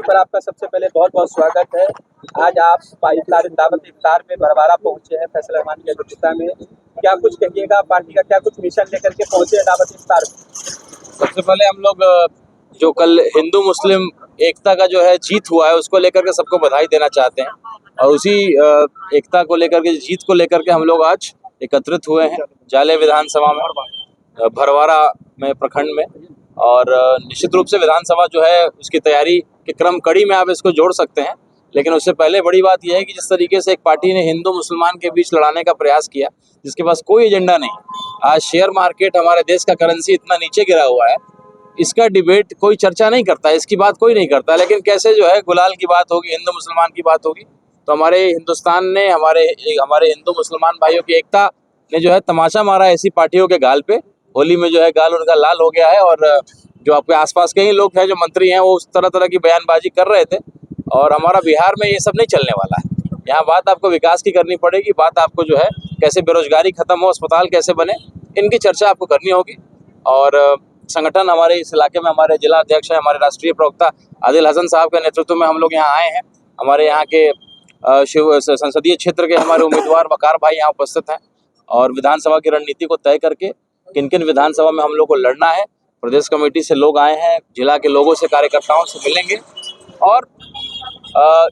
पर आपका सबसे पहले बहुत बहुत स्वागत है। आज आप दावत इफ्तार में भरवारा पहुंचे हैं फैसल रहमान की अध्यक्षता में। क्या कुछ कहिएगा, पार्टी का क्या कुछ मिशन लेकर के पहुंचे हैं दावत इफ्तार में? सबसे पहले हम लोग जो कल हिंदू मुस्लिम एकता का जो है जीत हुआ है उसको लेकर के सबको बधाई देना चाहते हैं और उसी एकता को लेकर के, जीत को लेकर के हम लोग आज एकत्रित हुए हैं जाले विधानसभा में, भरवारा में, प्रखंड में। और निश्चित रूप से विधानसभा जो है उसकी तैयारी के क्रम कड़ी में आप इसको जोड़ सकते हैं, लेकिन उससे पहले बड़ी बात यह है कि जिस तरीके से एक पार्टी ने हिंदू मुसलमान के बीच लड़ाने का प्रयास किया, जिसके पास कोई एजेंडा नहीं। आज शेयर मार्केट, हमारे देश का करेंसी इतना नीचे गिरा हुआ है, इसका डिबेट कोई चर्चा नहीं करता, इसकी बात कोई नहीं करता, लेकिन कैसे जो है गुलाल की बात होगी, हिंदू मुसलमान की बात होगी। तो हमारे हिंदुस्तान ने, हमारे हिंदू मुसलमान भाइयों की एकता ने जो है तमाशा मारा ऐसी पार्टियों के गाल पे। होली में जो है गाल उनका लाल हो गया है और जो आपके आसपास के ही लोग हैं, जो मंत्री हैं, वो उस तरह की बयानबाजी कर रहे थे। और हमारा बिहार में ये सब नहीं चलने वाला है। यहाँ बात आपको विकास की करनी पड़ेगी, बात आपको जो है कैसे बेरोजगारी खत्म हो, अस्पताल कैसे बने, इनकी चर्चा आपको करनी होगी। और संगठन हमारे इस इलाके में, हमारे जिला अध्यक्ष हैं, हमारे राष्ट्रीय प्रवक्ता आदिल हसन साहब के नेतृत्व में हम लोग यहाँ आए हैं। हमारे यहाँ के संसदीय क्षेत्र के हमारे उम्मीदवार वकार भाई यहाँ उपस्थित हैं और विधानसभा की रणनीति को तय करके किन किन विधानसभा में हम लोग को लड़ना है, प्रदेश कमेटी से लोग आए हैं, जिला के लोगों से, कार्यकर्ताओं से मिलेंगे। और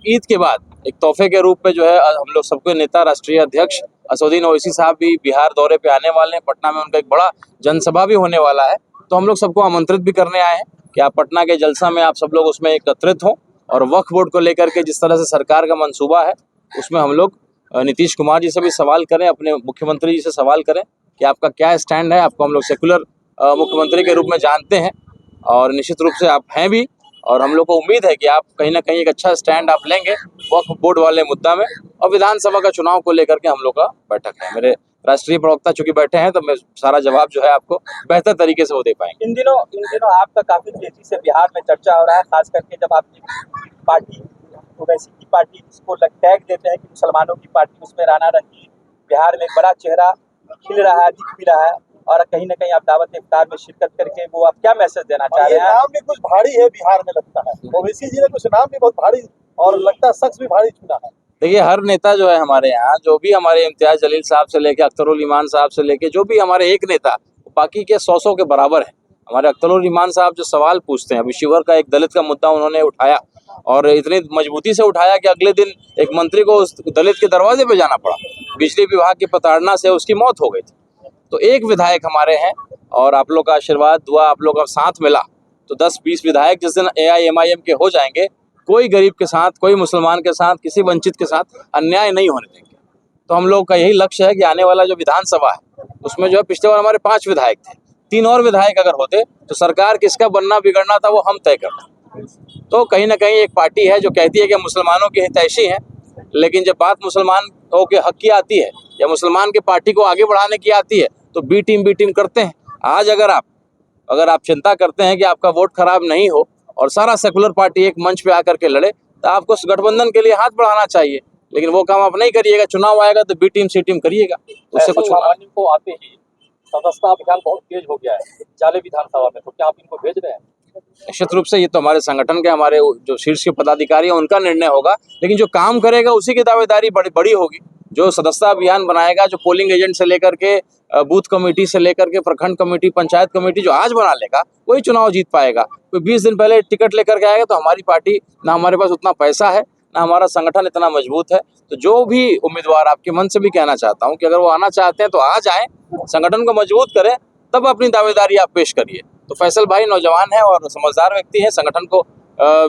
ईद के बाद एक तोहफे के रूप में जो है हम लोग सबके नेता, राष्ट्रीय अध्यक्ष असदुद्दीन ओवैसी साहब भी बिहार दौरे पे आने वाले हैं। पटना में उनका एक बड़ा जनसभा भी होने वाला है, तो हम लोग सबको आमंत्रित भी करने आए हैं कि आप पटना के जलसा में आप सब लोग उसमें एकत्रित हों। और वक्फ बोर्ड को लेकर के जिस तरह से सरकार का मंसूबा है, उसमें हम लोग नीतीश कुमार जी से भी सवाल करें, अपने मुख्यमंत्री जी से सवाल करें कि आपका क्या स्टैंड है। आपको हम लोग सेकुलर मुख्यमंत्री के रूप में जानते हैं और निश्चित रूप से आप हैं भी, और हम लोग को उम्मीद है कि आप कहीं ना कहीं एक अच्छा स्टैंड आप लेंगे वक्फ बोर्ड वाले मुद्दा में। और विधानसभा का चुनाव को लेकर के हम लोग का बैठक है। मेरे राष्ट्रीय प्रवक्ता चूंकि बैठे हैं, तो मैं सारा जवाब जो है आपको बेहतर तरीके से वो दे पाएंगे। इन दिनों आपका काफी तेजी से बिहार में चर्चा हो रहा है, खास करके जब आपकी पार्टी ओवैसी की पार्टी जिसको टैग देते हैं कि मुसलमानों की पार्टी, उसमें राणा रणधीर बिहार में एक बड़ा चेहरा खिल रहा है, दिख भी रहा है। और कहीं ना कहीं आप दावत इफ्तार में शिरकत करके वो आप क्या मैसेज देना चाह रहे हैं? नाम भी कुछ भारी है बिहार में, लगता है ओवैसी जी ने कुछ नाम भी बहुत भारी और लगता है शख्स भी भारी चुना है। देखिए, हर नेता जो है हमारे यहाँ, जो भी हमारे इम्तियाज जलील साहब से लेके अख्तरुल ईमान साहब से लेके जो भी हमारे एक नेता, बाकी के 100 के बराबर है। हमारे अख्तरुल ईमान साहब जो सवाल पूछते हैं, अभी शिवर का एक दलित का मुद्दा उन्होंने उठाया और इतनी मजबूती से उठाया कि अगले दिन एक मंत्री को उस दलित के दरवाजे पे जाना पड़ा। बिजली विभाग की प्रताड़ना से उसकी मौत हो गई थी। तो एक विधायक हमारे हैं और आप लोग का आशीर्वाद, दुआ आप लोग का साथ मिला तो 10-20 विधायक जिस दिन AIMIM के हो जाएंगे, कोई गरीब के साथ, कोई मुसलमान के साथ, किसी वंचित के साथ अन्याय नहीं होने देंगे। तो हम लोग का यही लक्ष्य है कि आने वाला जो विधानसभा है उसमें जो है, पिछले बार हमारे 5 विधायक थे, 3 और विधायक अगर होते तो सरकार किसका बनना बिगड़ना था वो हम तय करते। तो कहीं ना कहीं एक पार्टी है जो कहती है कि मुसलमानों की हितैषी है, लेकिन जब बात मुसलमानों के हक की आती है या मुसलमान की पार्टी को आगे बढ़ाने की आती है तो बी टीम करते हैं। आज अगर आप चिंता करते हैं कि आपका वोट खराब नहीं हो और सारा सेकुलर पार्टी एक मंच पे आकर के लड़े, तो आपको गठबंधन के लिए हाथ बढ़ाना चाहिए, लेकिन वो काम आप नहीं करिएगा। चुनाव आएगा तो बी टीम सी टीम करिएगा, उससे कुछ को आते ही सदस्यता अभियान बहुत तेज हो गया है जाले विधानसभा में, तो क्या आप इनको भेज रहे हैं? निश्चित रूप से ये तो हमारे संगठन के, हमारे जो शीर्ष के पदाधिकारी हैं उनका निर्णय होगा, लेकिन जो काम करेगा उसी की दावेदारी बड़ी होगी। जो सदस्यता अभियान बनाएगा, जो पोलिंग एजेंट से लेकर के बूथ कमेटी से लेकर के प्रखंड कमेटी, पंचायत कमेटी जो आज बना लेगा, वही चुनाव जीत पाएगा। कोई 20 दिन पहले टिकट लेकर के आएगा तो हमारी पार्टी, ना हमारे पास उतना पैसा है, ना हमारा संगठन इतना मजबूत है। तो जो भी उम्मीदवार, आपके मन से भी कहना चाहता हूँ कि अगर वो आना चाहते हैं तो आ जाएं, संगठन को मजबूत करें, तब अपनी दावेदारी आप पेश करिए। तो फैसल भाई नौजवान है और समझदार व्यक्ति हैं, संगठन को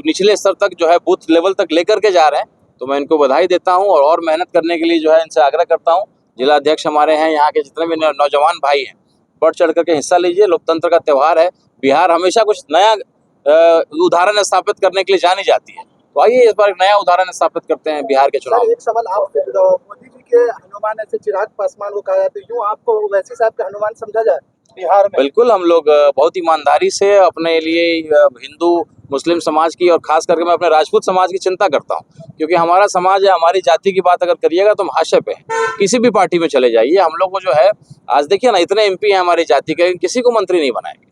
निचले स्तर तक जो है, बूथ लेवल तक लेकर के जा रहे हैं, तो मैं इनको बधाई देता हूं और मेहनत करने के लिए जो है इनसे आग्रह करता हूं। जिला अध्यक्ष हमारे हैं, यहाँ के जितने भी नौजवान भाई हैं, बढ़ चढ़ करके हिस्सा लीजिए। लोकतंत्र का त्यौहार है, बिहार हमेशा कुछ नया उदाहरण स्थापित करने के लिए जानी जाती है। तो आइए इस बार एक नया उदाहरण स्थापित करते हैं बिहार के चुनाव। एक सवाल आपसे, मोदी जी के हनुमान ऐसे चिराग पासवान को कहा जाता है, यूँ आपको ओवैसी साहब का हनुमान समझा जाए बिहार में? बिल्कुल, हम लोग बहुत ईमानदारी से अपने लिए हिंदू मुस्लिम समाज की और खास करके मैं अपने राजपूत समाज की चिंता करता हूँ, क्योंकि हमारा समाज है, हमारी जाति की बात अगर करिएगा तो हम हाशिए पे हैं। किसी भी पार्टी में चले जाइए, हम लोग को जो है, आज देखिए ना, इतने MP हैं हमारी जाति के, किसी को मंत्री नहीं बनाएंगे।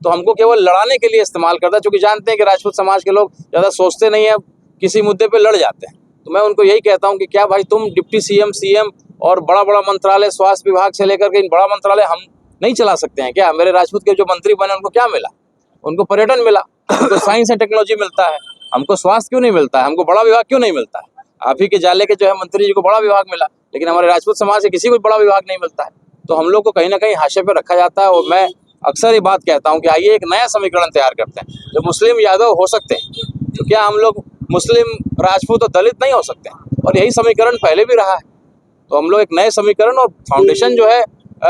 तो हमको केवल लड़ाने के लिए इस्तेमाल करता है, क्योंकि जानते हैं कि राजपूत समाज के लोग ज़्यादा सोचते नहीं है, किसी मुद्दे पे लड़ जाते हैं। तो मैं उनको यही कहता हूँ कि क्या भाई तुम डिप्टी सीएम, सीएम और बड़ा बड़ा मंत्रालय, स्वास्थ्य विभाग से लेकर के इन बड़ा मंत्रालय हम नहीं चला सकते हैं क्या? मेरे राजपूत के जो मंत्री बने उनको क्या मिला? उनको पर्यटन मिला, उनको साइंस एंड टेक्नोलॉजी मिलता है, हमको स्वास्थ्य क्यों नहीं मिलता है? हमको बड़ा विभाग क्यों नहीं मिलता है? आप ही के जाले के जो है मंत्री जी को बड़ा विभाग मिला, लेकिन हमारे राजपूत समाज से किसी को बड़ा विभाग नहीं मिलता है। तो हम लोग को कहीं ना कहीं हाशिए पे रखा जाता है। और मैं अक्सर ये बात कहता हूँ कि आइए एक नया समीकरण तैयार करते हैं। जो मुस्लिम यादव हो सकते हैं, तो क्या हम लोग मुस्लिम, राजपूत और दलित नहीं हो सकते हैं? और यही समीकरण पहले भी रहा है। तो हम लोग एक नए समीकरण और फाउंडेशन जो है,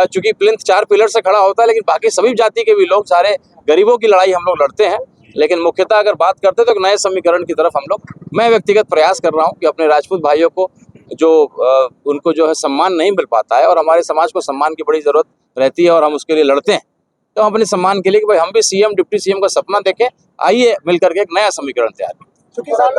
चूंकि प्लिंथ 4 पिलर से खड़ा होता है, लेकिन बाकी सभी जाति के भी लोग, सारे गरीबों की लड़ाई हम लोग लड़ते हैं। लेकिन मुख्यतः अगर बात करते हैं तो एक नए समीकरण की तरफ मैं व्यक्तिगत प्रयास कर रहा हूँ कि अपने राजपूत भाइयों को जो उनको जो है सम्मान नहीं मिल पाता है, और हमारे समाज को सम्मान की बड़ी ज़रूरत रहती है और हम उसके लिए लड़ते हैं, तो हम अपने सम्मान के लिए कि भाई हम भी सीएम, डिप्टी सीएम का सपना देखें। आइए मिलकर के एक नया समीकरण तैयार करें।